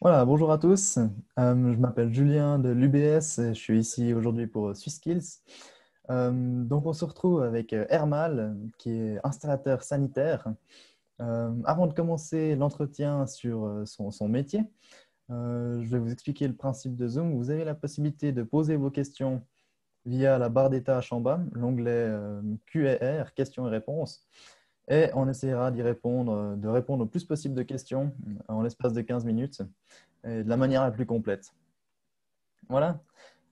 Voilà, bonjour à tous. Je m'appelle Julien de l'UBS et je suis ici aujourd'hui pour SwissSkills. Donc, on se retrouve avec Hermal, qui est installateur sanitaire. Avant de commencer l'entretien sur son métier, je vais vous expliquer le principe de Zoom. Vous avez la possibilité de poser vos questions via la barre des tâches en bas, l'onglet Q&R, questions et réponses. Et on essaiera de répondre au plus possible de questions en l'espace de 15 minutes et de la manière la plus complète. Voilà.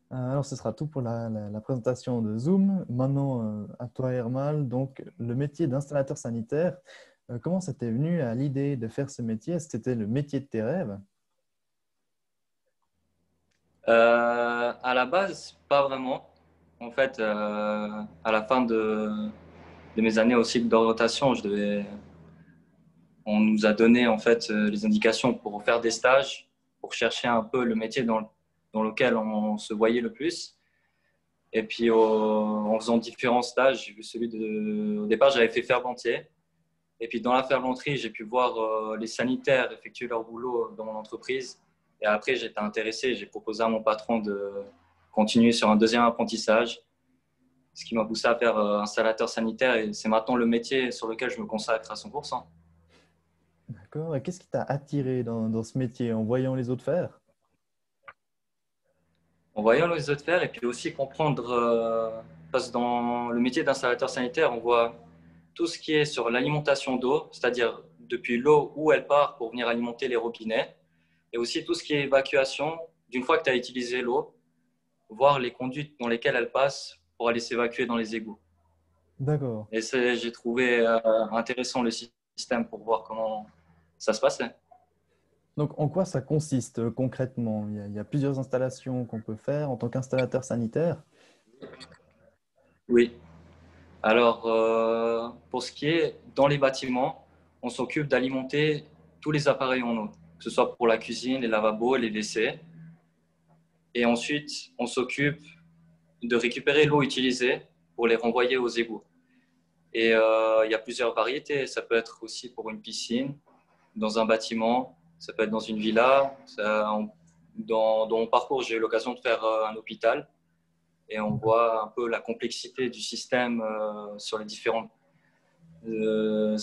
Alors, ce sera tout pour la présentation de Zoom. Maintenant, à toi, Hermal. Donc, le métier d'installateur sanitaire, comment ça t'est venu à l'idée de faire ce métier? Est-ce que c'était le métier de tes rêves? À la base, pas vraiment. En fait, à la fin de mes années au cycle d'orientation, on nous a donné en fait les indications pour faire des stages, pour chercher un peu le métier dans lequel on se voyait le plus. Et puis, en faisant différents stages, j'ai vu au départ, j'avais fait ferblantier. Et puis, dans la ferblanterie, j'ai pu voir les sanitaires effectuer leur boulot dans mon entreprise. Et après, j'étais intéressé. J'ai proposé à mon patron de continuer sur un deuxième apprentissage, ce qui m'a poussé à faire installateur sanitaire. Et c'est maintenant le métier sur lequel je me consacre à 100%. D'accord. Et qu'est-ce qui t'a attiré dans ce métier en voyant les autres faire? En voyant les autres faire et puis aussi comprendre, parce que dans le métier d'installateur sanitaire, on voit tout ce qui est sur l'alimentation d'eau, c'est-à-dire depuis l'eau où elle part pour venir alimenter les robinets, et aussi tout ce qui est évacuation, d'une fois que tu as utilisé l'eau, voir les conduites dans lesquelles elle passe pour aller s'évacuer dans les égouts. D'accord. Et j'ai trouvé intéressant le système pour voir comment ça se passait. Donc, en quoi ça consiste concrètement? Il y a plusieurs installations qu'on peut faire en tant qu'installateur sanitaire. Oui. Alors, pour ce qui est dans les bâtiments, on s'occupe d'alimenter tous les appareils en eau, que ce soit pour la cuisine, les lavabos, les WC. Et ensuite, on s'occupe de récupérer l'eau utilisée pour les renvoyer aux égouts. Et il y a plusieurs variétés. Ça peut être aussi pour une piscine, dans un bâtiment, ça peut être dans une villa. Dans mon parcours, j'ai eu l'occasion de faire un hôpital et on voit un peu la complexité du système sur les différentes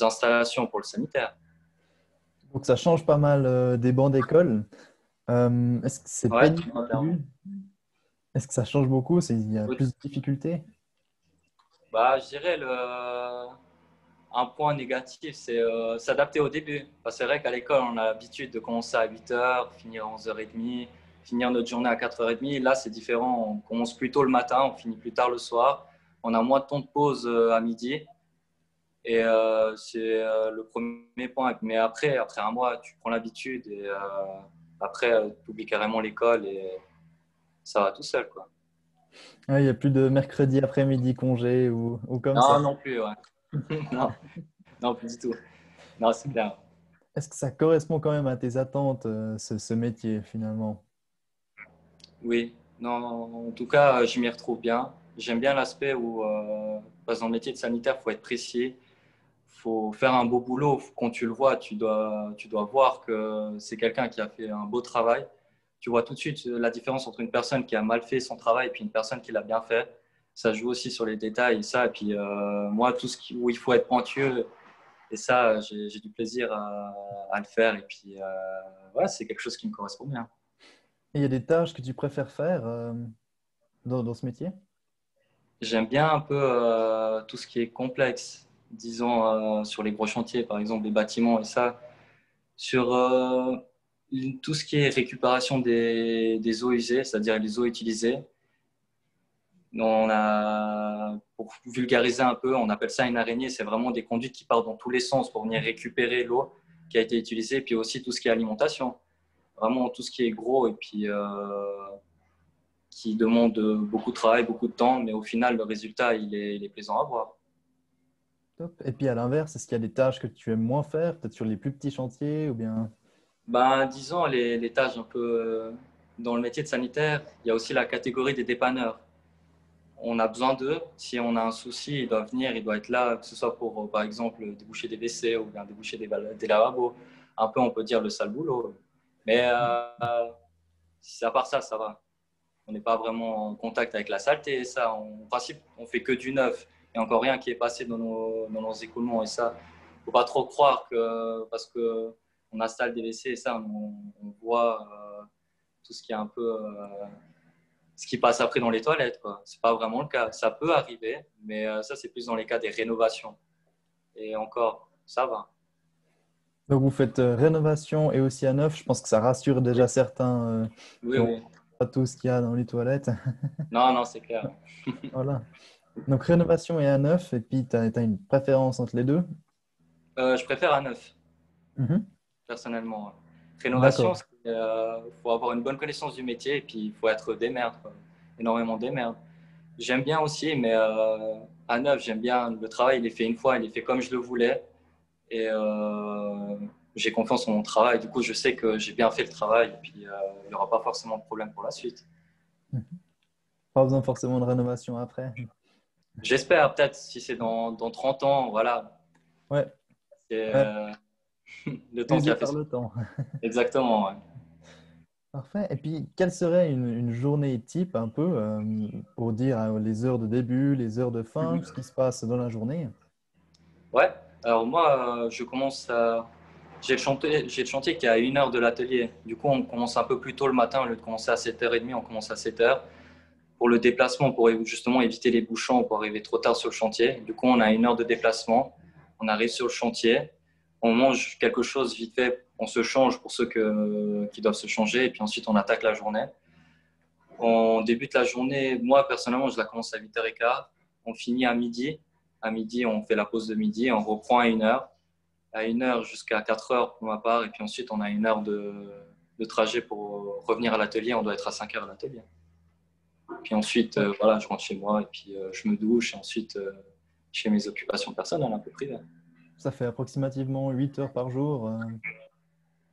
installations pour le sanitaire. Donc, ça change pas mal des bancs d'école. Est-ce que c'est Ouais, pénible au clairement. début? Est-ce que ça change beaucoup? Il y a Oui. plus de difficultés? Bah, je dirais un point négatif, c'est s'adapter au début. C'est vrai qu'à l'école, on a l'habitude de commencer à 8h, finir à 11h30, finir notre journée à 4h30. Là, c'est différent. On commence plus tôt le matin, on finit plus tard le soir. On a moins de temps de pause à midi. Et c'est le premier point. Mais après un mois, tu prends l'habitude et après, tu oublies carrément l'école et ça va tout seul, quoi. Ouais, il n'y a plus de mercredi après-midi congé ou comme ça. Non, non plus, ouais. Non, non, plus du tout. Non, c'est clair. Est-ce que ça correspond quand même à tes attentes, ce métier finalement? Oui, non, en tout cas, je m'y retrouve bien. J'aime bien l'aspect où, parce que dans le métier de sanitaire, il faut être précis, il faut faire un beau boulot. Quand tu le vois, tu dois voir que c'est quelqu'un qui a fait un beau travail. Tu vois tout de suite la différence entre une personne qui a mal fait son travail et puis une personne qui l'a bien fait. Ça joue aussi sur les détails et ça. Et puis moi, où il faut être pointueux, et ça, j'ai du plaisir à le faire. Et puis, ouais, c'est quelque chose qui me correspond bien. Et il y a des tâches que tu préfères faire dans ce métier? J'aime bien un peu tout ce qui est complexe, disons sur les gros chantiers, par exemple les bâtiments et ça. Sur tout ce qui est récupération des eaux usées, c'est-à-dire les eaux utilisées. Pour vulgariser un peu, on appelle ça une araignée. C'est vraiment des conduites qui partent dans tous les sens pour venir récupérer l'eau qui a été utilisée, puis aussi tout ce qui est alimentation. Vraiment tout ce qui est gros et puis qui demande beaucoup de travail, beaucoup de temps, mais au final, le résultat, il est plaisant à voir. Top. Et puis à l'inverse, est-ce qu'il y a des tâches que tu aimes moins faire, peut-être sur les plus petits chantiers ou bien… Ben, disons, les tâches un peu dans le métier de sanitaire, il y a aussi la catégorie des dépanneurs. On a besoin d'eux. Si on a un souci, ils doivent venir, ils doivent être là, que ce soit pour, par exemple, déboucher des WC ou bien déboucher des lavabos. Un peu, on peut dire, le sale boulot. Mais à part ça, ça va. On n'est pas vraiment en contact avec la saleté. Ça, en principe, on fait que du neuf. Il n'y a encore rien qui est passé dans nos écoulements. Et ça, il ne faut pas trop croire que parce qu'on installe des WC et ça, on voit tout ce qui est un peu ce qui passe après dans les toilettes. Ce n'est pas vraiment le cas. Ça peut arriver, mais ça, c'est plus dans les cas des rénovations. Et encore, ça va. Donc vous faites rénovation et aussi à neuf. Je pense que ça rassure Oui, déjà certains oui, qui ont oui. pas tout ce qu'il y a dans les toilettes. Non, non, c'est clair. Voilà. Donc rénovation et à neuf, et puis tu as une préférence entre les deux? Je préfère à neuf, Mhm. personnellement. Rénovation, D'accord. il faut avoir une bonne connaissance du métier et puis il faut être des merdes, quoi. Énormément des merdes. J'aime bien aussi, mais à neuf, j'aime bien le travail. Il est fait une fois, il est fait comme je le voulais. Et j'ai confiance en mon travail. Du coup, je sais que j'ai bien fait le travail et puis il n'y aura pas forcément de problème pour la suite. Mhm. Pas besoin forcément de rénovation après. J'espère, peut-être, si c'est dans 30 ans, voilà. Ouais, C'est ouais, le temps qui usé a fait par ça. le temps. Exactement, ouais. Parfait. Et puis, quelle serait une journée type un peu pour dire les heures de début, les heures de fin, ce qui se passe dans la journée? Ouais, alors moi, je commence à. J'ai le chantier qui est à 1 heure de l'atelier. Du coup, on commence un peu plus tôt le matin. Au lieu de commencer à 7h30, on commence à 7h. Pour le déplacement, pour justement éviter les bouchons, pour arriver trop tard sur le chantier. Du coup, on a 1 heure de déplacement. On arrive sur le chantier. On mange quelque chose vite fait. On se change pour ceux qui doivent se changer. Et puis ensuite, on attaque la journée. On débute la journée. Moi, personnellement, je la commence à 8h15. On finit à midi. À midi, on fait la pause de midi. On reprend à 1 heure. À 1 heure jusqu'à 4 heures pour ma part. Et puis ensuite, on a 1 heure de trajet pour revenir à l'atelier. On doit être à 5 heures à l'atelier. Puis ensuite, Ouais. voilà, je rentre chez moi et puis je me douche. Et ensuite, je fais mes occupations personnelles un peu privées. Ça fait approximativement 8 heures par jour,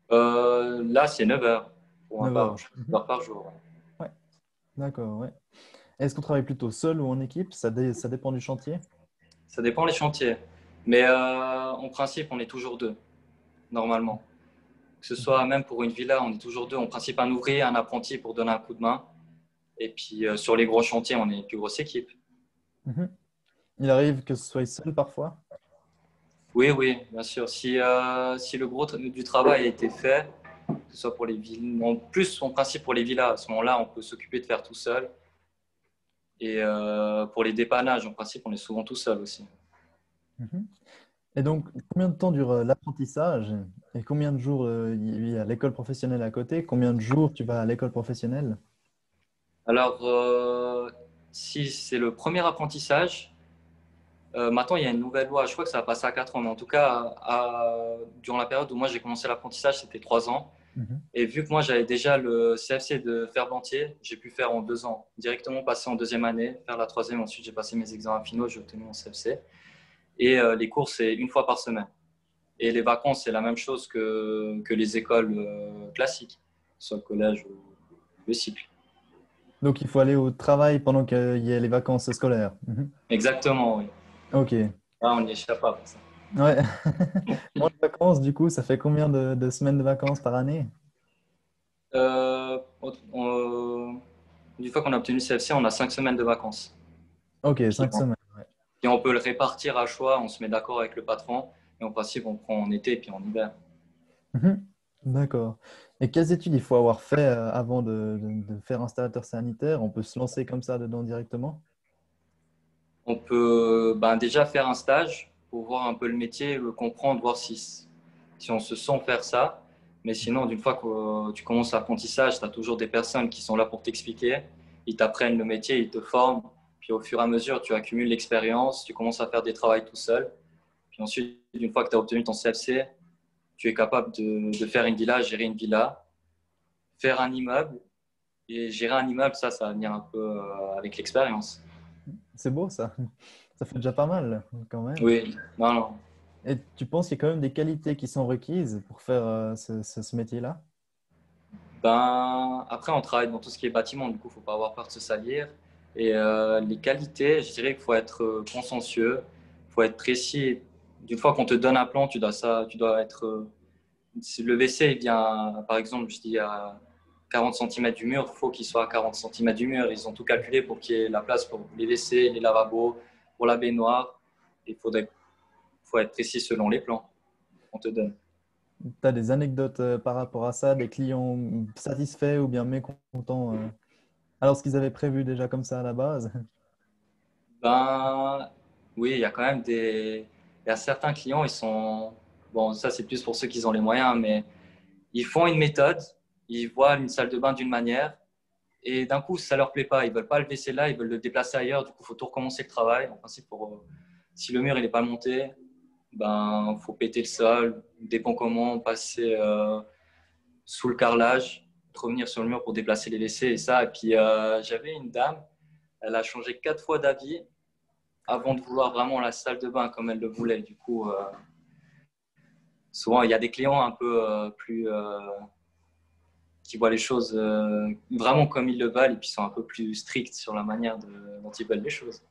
Là, c'est 9 heures pour ma 9 part. heures. Je fais 9 Mhm. heures par jour. Ouais. Ouais, d'accord, ouais. Est-ce qu'on travaille plutôt seul ou en équipe? Ça dépend du chantier. Ça dépend des chantiers. Mais en principe, on est toujours deux, normalement. Que ce Mhm. soit même pour une villa, on est toujours deux. En principe, un ouvrier, un apprenti pour donner un coup de main. Et puis sur les gros chantiers, on est une plus grosse équipe. Mhm. Il arrive que ce soit seul parfois. Oui, oui, bien sûr. Si le gros du travail a été fait, que ce soit pour les villas, en plus, en principe pour les villas, à ce moment-là, on peut s'occuper de faire tout seul. Et pour les dépannages, en principe, on est souvent tout seul aussi. Mhm. Et donc, combien de temps dure l'apprentissage et combien de jours il y a l'école professionnelle à côté? Combien de jours tu vas à l'école professionnelle? Alors, si c'est le premier apprentissage, maintenant, il y a une nouvelle loi. Je crois que ça va passer à 4 ans. Mais en tout cas, durant la période où moi j'ai commencé l'apprentissage, c'était 3 ans. Mhm. Et vu que moi j'avais déjà le CFC de Ferblantier, j'ai pu faire en 2 ans. Directement passer en deuxième année, faire la troisième. Ensuite, j'ai passé mes examens finaux, j'ai obtenu mon CFC. Et les cours, c'est une fois par semaine. Et les vacances, c'est la même chose que les écoles classiques, soit le collège ou le cycle. Donc, il faut aller au travail pendant qu'il y a les vacances scolaires. Mhm. Exactement, oui. Ok. Ah, on n'y échappe pas pour ça. Ouais. Moins de vacances, du coup, ça fait combien de semaines de vacances par année? Euh, une fois qu'on a obtenu le CFC, on a 5 semaines de vacances. Ok, Puis 5 semaines. Ouais. et on peut le répartir à choix, on se met d'accord avec le patron. Et en principe, on prend en été et puis en hiver. Mhm. D'accord. Et quelles études il faut avoir fait avant de faire installateur sanitaire? On peut se lancer comme ça dedans directement? On peut ben, déjà faire un stage pour voir un peu le métier, le comprendre, voir si on se sent faire ça. Mais sinon, d'une fois que tu commences l'apprentissage, tu as toujours des personnes qui sont là pour t'expliquer. Ils t'apprennent le métier, ils te forment. Puis au fur et à mesure, tu accumules l'expérience, tu commences à faire des travaux tout seul. Puis ensuite, une fois que tu as obtenu ton CFC, tu es capable de faire une villa, gérer une villa, faire un immeuble. Et gérer un immeuble, ça va venir un peu avec l'expérience. C'est beau ça. Ça fait déjà pas mal quand même. Oui, non, non. Et tu penses qu'il y a quand même des qualités qui sont requises pour faire ce métier-là? Ben, après, on travaille dans tout ce qui est bâtiment, du coup, il ne faut pas avoir peur de se salir. Et les qualités, je dirais qu'il faut être consciencieux, il faut être précis. D'une fois qu'on te donne un plan, tu dois être si le WC est bien, par exemple, je dis à 40 centimètres du mur, il faut qu'il soit à 40 centimètres du mur. Ils ont tout calculé pour qu'il y ait la place pour les WC, les lavabos, pour la baignoire. Il faut être précis selon les plans qu'on te donne. Tu as des anecdotes par rapport à ça, des clients satisfaits ou bien mécontents alors ce qu'ils avaient prévu déjà comme ça à la base? Ben, oui, il y a quand même il y a certains clients, ils sont, bon, ça c'est plus pour ceux qui ont les moyens, mais ils font une méthode, ils voient une salle de bain d'une manière, et d'un coup, ça leur plaît pas. Ils veulent pas le laisser là, ils veulent le déplacer ailleurs. Du coup, il faut tout recommencer le travail. En principe, si le mur il n'est pas monté, ben, faut péter le sol, dépend comment, passer sous le carrelage, revenir sur le mur pour déplacer les WC et ça. Et puis, j'avais une dame, elle a changé 4 fois d'avis avant de vouloir vraiment la salle de bain comme elle le voulait. Du coup, souvent, il y a des clients un peu plus qui voient les choses vraiment comme ils le veulent et puis sont un peu plus stricts sur la manière dont ils veulent les choses.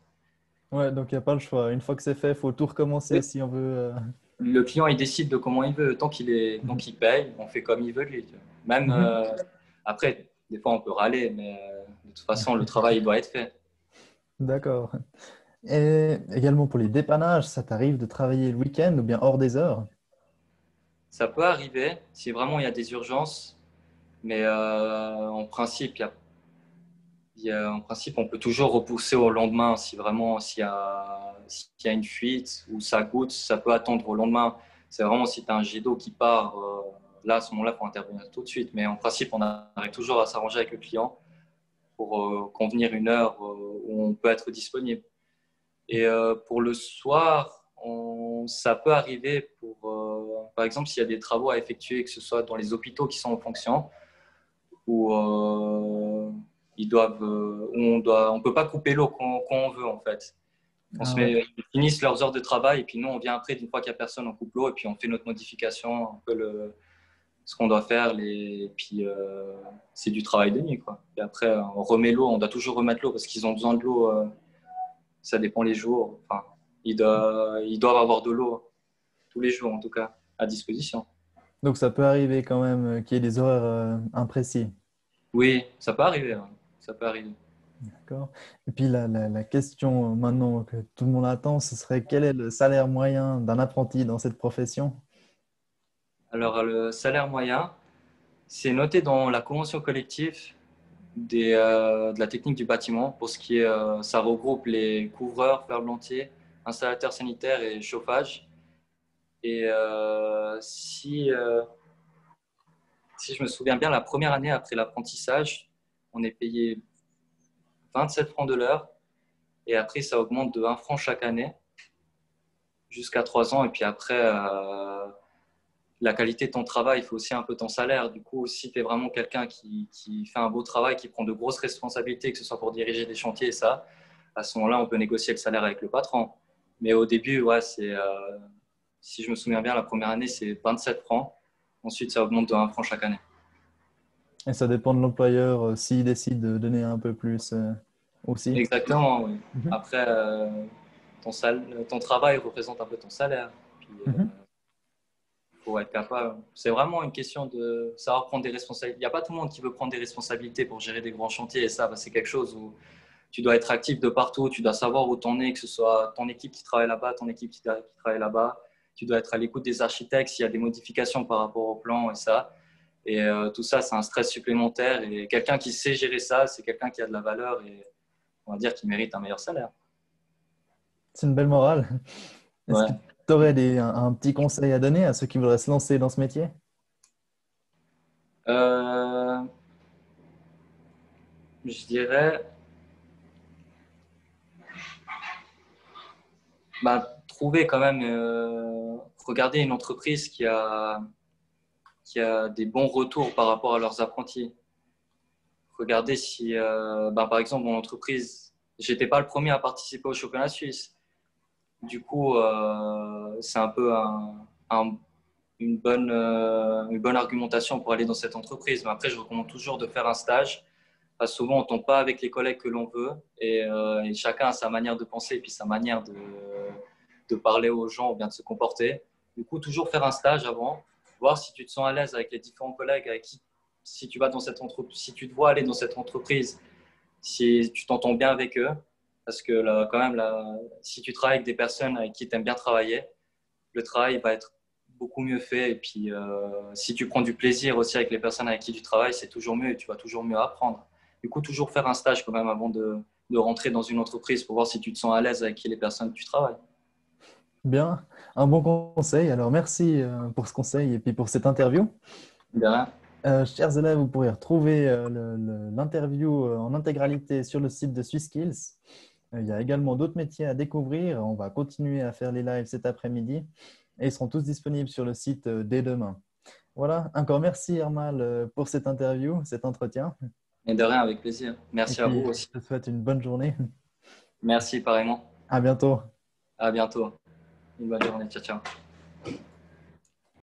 Ouais, donc il n'y a pas le choix. Une fois que c'est fait, il faut tout recommencer Oui. si on veut. Le client, il décide de comment il veut. Tant qu'il paye, on fait comme il veut lui. Tu vois. Même Mhm. après, des fois, on peut râler, mais de toute façon, le travail il doit être fait. D'accord. Et également pour les dépannages, ça t'arrive de travailler le week-end ou bien hors des heures? Ça peut arriver si vraiment il y a des urgences, mais en principe, en principe, on peut toujours repousser au lendemain si vraiment s'il y a une fuite ou ça goûte, ça peut attendre au lendemain. C'est vraiment si tu as un jet d'eau qui part, là, à ce moment-là, il faut intervenir tout de suite. Mais en principe, on arrive toujours à s'arranger avec le client pour convenir une heure où on peut être disponible. Et pour le soir, ça peut arriver par exemple, s'il y a des travaux à effectuer, que ce soit dans les hôpitaux qui sont en fonction, où on peut pas couper l'eau quand on veut en fait. Ah ouais. Ils finissent leurs heures de travail et puis nous on vient après d'une fois qu'il y a personne, on coupe l'eau et puis on fait notre modification, un peu ce qu'on doit faire, et puis c'est du travail de nuit quoi. Et après on remet l'eau, on doit toujours remettre l'eau parce qu'ils ont besoin de l'eau. Ça dépend les jours. Enfin, ils doivent avoir de l'eau tous les jours en tout cas à disposition. Donc ça peut arriver quand même qu'il y ait des horaires imprécis. Oui, ça peut arriver. Hein. Ça peut arriver. D'accord. Et puis la question maintenant que tout le monde attend, ce serait quel est le salaire moyen d'un apprenti dans cette profession? Alors, le salaire moyen, c'est noté dans la convention collective de la technique du bâtiment. Pour ce qui est, ça regroupe les couvreurs, ferblantiers, installateurs sanitaires et chauffage. Et si je me souviens bien, la première année après l'apprentissage, on est payé 27 francs de l'heure. Et après, ça augmente de 1 franc chaque année jusqu'à 3 ans. Et puis après, la qualité de ton travail fait aussi un peu ton salaire. Du coup, si tu es vraiment quelqu'un qui fait un beau travail, qui prend de grosses responsabilités, que ce soit pour diriger des chantiers et ça, à ce moment-là, on peut négocier le salaire avec le patron. Mais au début, ouais, si je me souviens bien, la première année, c'est 27 francs. Ensuite, ça augmente de 1 franc chaque année. Et ça dépend de l'employeur s'il décide de donner un peu plus aussi. Exactement, oui. Mhm. Après, ton travail représente un peu ton salaire. Puis, Mhm. faut être capable. C'est vraiment une question de savoir prendre des responsabilités. Il n'y a pas tout le monde qui veut prendre des responsabilités pour gérer des grands chantiers. Et ça, bah, c'est quelque chose où tu dois être actif de partout. Tu dois savoir où t'en es, que ce soit ton équipe qui travaille là-bas, ton équipe qui travaille là-bas. Tu dois être à l'écoute des architectes s'il y a des modifications par rapport au plan et ça. Et tout ça, c'est un stress supplémentaire. Et quelqu'un qui sait gérer ça, c'est quelqu'un qui a de la valeur et on va dire qui mérite un meilleur salaire. C'est une belle morale. Est-ce que Ouais. tu aurais un petit conseil à donner à ceux qui voudraient se lancer dans ce métier? Euh, je dirais, bah, trouver quand même, regarder une entreprise qui a des bons retours par rapport à leurs apprentis. Regarder si, bah, par exemple, mon entreprise, j'étais pas le premier à participer au championnat suisse. Du coup, c'est un peu une bonne argumentation pour aller dans cette entreprise. Mais après, je recommande toujours de faire un stage. Parce que souvent, on ne tombe pas avec les collègues que l'on veut et chacun a sa manière de penser et puis sa manière de parler aux gens ou bien de se comporter. Du coup, toujours faire un stage avant voir si tu te sens à l'aise avec les différents collègues, avec qui, si tu vas dans cette entreprise, si tu te vois aller dans cette entreprise, si tu t'entends bien avec eux. Parce que là, quand même, là, si tu travailles avec des personnes avec qui tu aimes bien travailler, le travail va être beaucoup mieux fait. Et puis, si tu prends du plaisir aussi avec les personnes avec qui tu travailles, c'est toujours mieux et tu vas toujours mieux apprendre. Du coup, toujours faire un stage quand même avant de rentrer dans une entreprise pour voir si tu te sens à l'aise avec les personnes que tu travailles. Bien, un bon conseil. Alors, merci pour ce conseil et puis pour cette interview. De rien. Chers élèves, vous pourrez retrouver l'interview en intégralité sur le site de SwissSkills. Il y a également d'autres métiers à découvrir. On va continuer à faire les lives cet après-midi et ils seront tous disponibles sur le site dès demain. Voilà, encore merci Hermal pour cette interview, cet entretien. Et de rien, avec plaisir. Et Merci à vous puis, aussi. je te souhaite une bonne journée. Merci pareillement. À bientôt. À bientôt. Une bonne journée. Ciao, ciao.